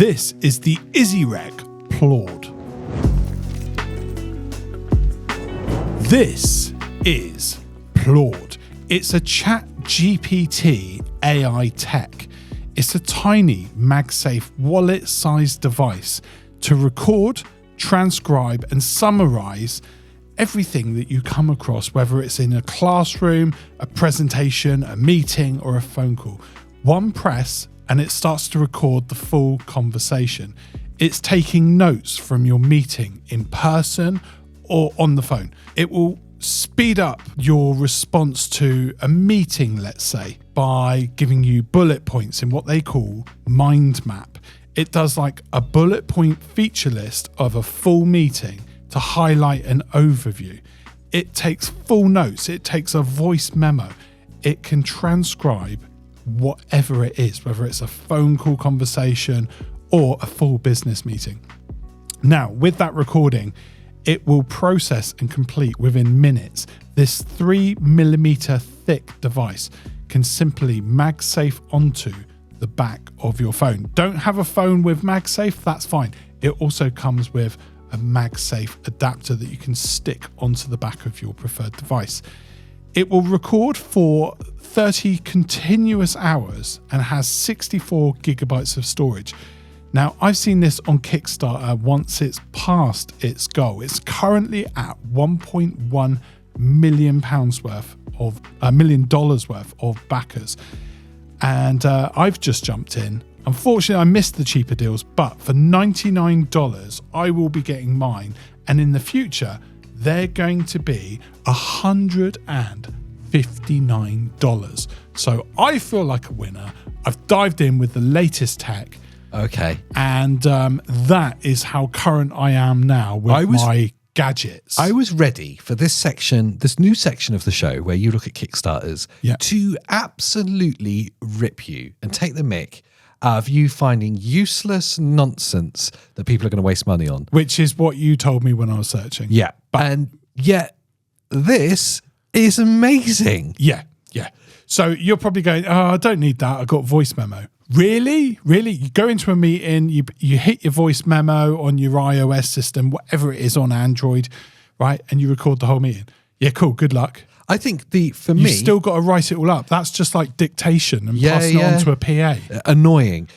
This is the IzyTech Plaud. This is Plaud. It's a Chat GPT AI tech. It's a tiny MagSafe wallet-sized device to record, transcribe, and summarize everything that you come across, whether it's in a classroom, a presentation, a meeting, or a phone call. One press and it starts to record the full conversation. It's taking notes from your meeting in person or on the phone. It will speed up your response to a meeting, let's say, by giving you bullet points in what they call mind map. It does like a bullet point feature list of a full meeting to highlight an overview. It takes full notes. It takes a voice memo. It can transcribe whatever it is, whether it's a phone call conversation or a full business meeting. Now, with that recording, it will process and complete within minutes. This 3mm thick device can simply MagSafe onto the back of your phone. Don't have a phone with MagSafe? That's fine. It also comes with a MagSafe adapter that you can stick onto the back of your preferred device. It will record for 30 continuous hours and has 64 gigabytes of storage. Now, I've seen this on Kickstarter once it's passed its goal. It's currently at £1.1 million worth of $1 million worth of backers. And I've just jumped in. Unfortunately, I missed the cheaper deals, but for $99, I will be getting mine. And in the future, they're going to be $159. So I feel like a winner. I've dived in with the latest tech. Okay. And that is how current I am now with my gadgets. I was ready for this section, this new section of the show where you look at Kickstarters, to absolutely rip you and take the mick out of you finding useless nonsense that people are going to waste money on. Which is what you told me when I was searching. Yeah. And yet this is amazing. Yeah. So you're probably going, oh, I don't need that. I got voice memo. Really? You go into a meeting, you hit your voice memo on your iOS system, whatever it is on Android, right? And you record the whole meeting. Yeah, cool. Good luck. I think you still got to write it all up. That's just like dictation and passing it on to a PA. Annoying.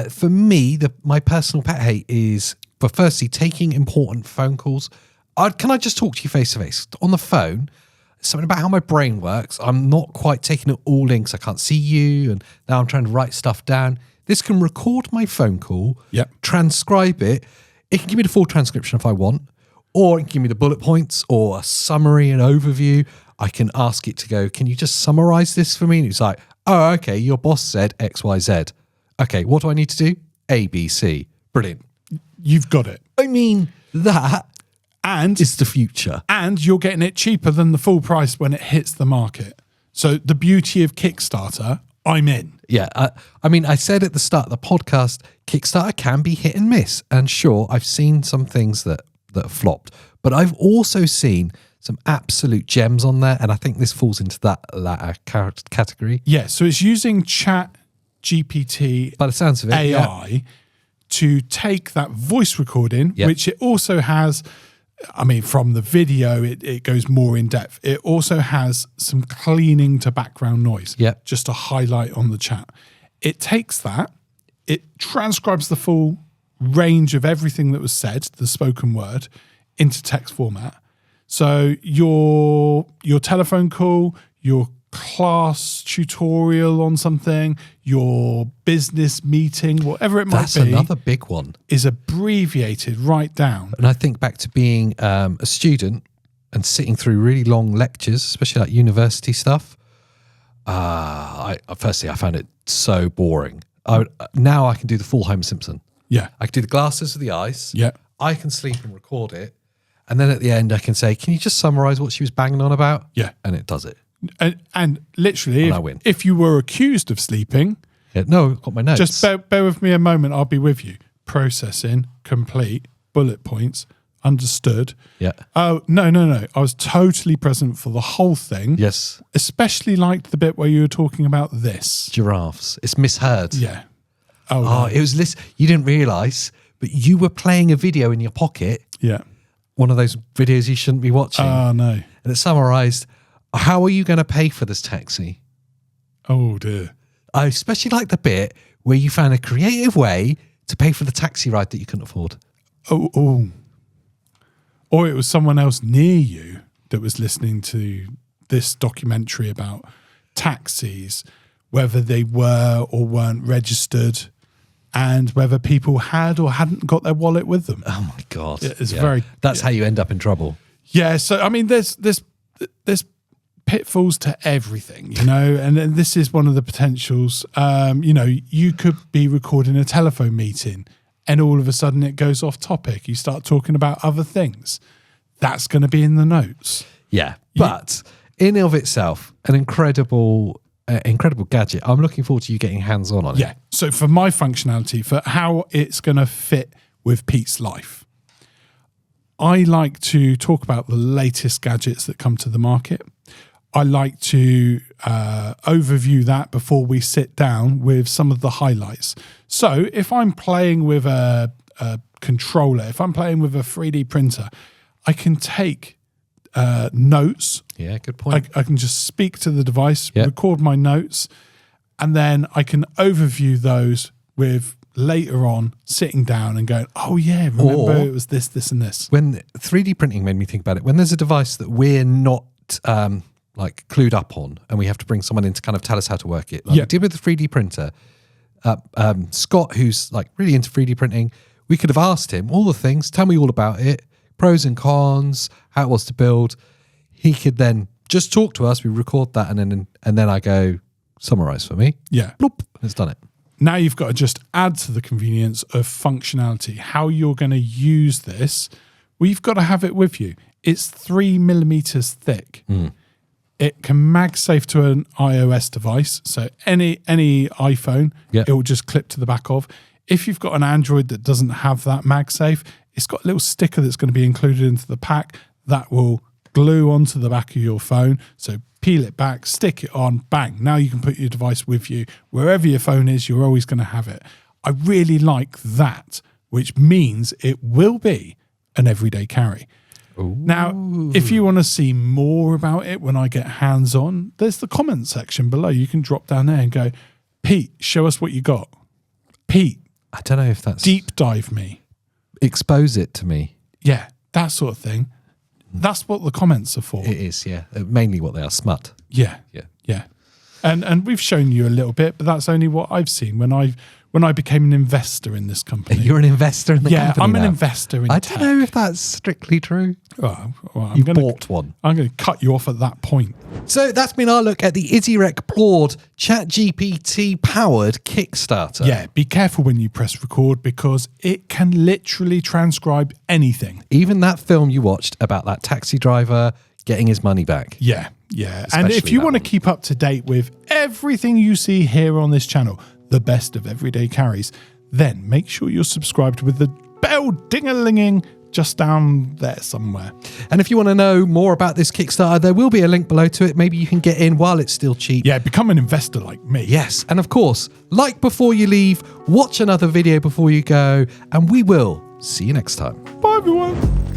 For me, my personal pet hate is, for firstly, taking important phone calls. Can I just talk to you face to face on the phone? Something about how my brain works. I'm not quite taking it all in because I can't see you, and now I'm trying to write stuff down. This can record my phone call, transcribe it. It can give me the full transcription if I want, or it can give me the bullet points or a summary and overview. I can ask it to go, can you just summarize this for me? And it's like, oh, okay, your boss said X, Y, Z. Okay, what do I need to do? A, B, C. Brilliant. You've got it. I mean, that is the future. And you're getting it cheaper than the full price when it hits the market. So the beauty of Kickstarter, I'm in. Yeah. I mean, I said at the start of the podcast, Kickstarter can be hit and miss. And sure, I've seen some things that have flopped. But I've also seen some absolute gems on there. And I think this falls into that latter category. Yeah. So it's using Chat GPT by the sounds of it, AI to take that voice recording, which it also has. I mean, from the video, it goes more in depth. It also has some cleaning to background noise, just to highlight on the chat. It takes that, it transcribes the full range of everything that was said, the spoken word, into text format. So your telephone call, your class tutorial on something, your business meeting, whatever it might be. That's another big one. Is abbreviated right down. And I think back to being a student and sitting through really long lectures, especially like university stuff. Firstly, I found it so boring. Now I can do the full Homer Simpson. Yeah. I can do the glasses of the eyes. Yeah. I can sleep and record it. And then at the end, I can say, can you just summarize what she was banging on about? Yeah. And it does it. And literally, if you were accused of sleeping, no, I've got my notes. Just bear with me a moment. I'll be with you. Processing, complete, bullet points, understood. Yeah. Oh, no. I was totally present for the whole thing. Yes. Especially liked the bit where you were talking about this. Giraffes. It's misheard. Yeah. Oh, no. it was you didn't realise, but you were playing a video in your pocket. Yeah. One of those videos you shouldn't be watching. Oh, no. And it summarised, how are you going to pay for this taxi? Oh, dear. I especially like the bit where you found a creative way to pay for the taxi ride that you couldn't afford. Oh. Or it was someone else near you that was listening to this documentary about taxis, whether they were or weren't registered, and whether people had or hadn't got their wallet with them. Oh my God. It's That's how you end up in trouble. Yeah. So, I mean, there's pitfalls to everything, you know, and this is one of the potentials. You know, you could be recording a telephone meeting and all of a sudden it goes off topic. You start talking about other things. That's going to be in the notes. Yeah. But in and of itself, an incredible gadget. I'm looking forward to you getting hands-on on it. Yeah. So for my functionality, for how it's going to fit with Pete's life, I like to talk about the latest gadgets that come to the market. I like to overview that before we sit down with some of the highlights. So if I'm playing with a controller, if I'm playing with a 3D printer, I can take notes. Yeah, good point. I can just speak to the device, record my notes, and then I can overview those with later on sitting down and going, oh yeah, remember it was this, this, and this. When 3D printing made me think about it, when there's a device that we're not like clued up on and we have to bring someone in to kind of tell us how to work it, like we did with the 3D printer, Scott, who's like really into 3D printing, we could have asked him all the things, tell me all about it, pros and cons, how it was to build. He could then just talk to us, we record that, and then I go, summarize for me. Yeah. Bloop, it's done it. Now you've got to just add to the convenience of functionality, how you're going to use this. We've got to have it with you. It's 3 millimeters thick. It can MagSafe to an iOS device. So any iPhone, it will just clip to the back of. If you've got an Android that doesn't have that MagSafe, it's got a little sticker that's going to be included into the pack that will glue onto the back of your phone. So peel it back, stick it on, bang. Now you can put your device with you. Wherever your phone is, you're always going to have it. I really like that, which means it will be an everyday carry. Ooh. Now, if you want to see more about it when I get hands-on, there's the comment section below. You can drop down there and go, Pete, show us what you got. Pete, I don't know if that's... deep dive me. Expose it to me. Yeah, that sort of thing. That's what the comments are for. It is, yeah. Mainly what they are, smut. Yeah. And we've shown you a little bit, but that's only what I've seen when I became an investor in this company. You're an investor in the company. Yeah, I'm now. an investor in tech. I don't know if that's strictly true. Well, you bought one. I'm going to cut you off at that point. So that's been our look at the IzyTech Plaud Chat GPT powered Kickstarter. Yeah, be careful when you press record because it can literally transcribe anything. Even that film you watched about that taxi driver getting his money back. Yeah. And if you want to keep up to date with everything you see here on this channel, the best of everyday carries, then make sure you're subscribed with the bell ding-a-linging just down there somewhere. And if you want to know more about this Kickstarter, there will be a link below to it. Maybe you can get in while it's still cheap. Yeah, become an investor like me. Yes, and of course, like before you leave, watch another video before you go, and we will see you next time. Bye, everyone.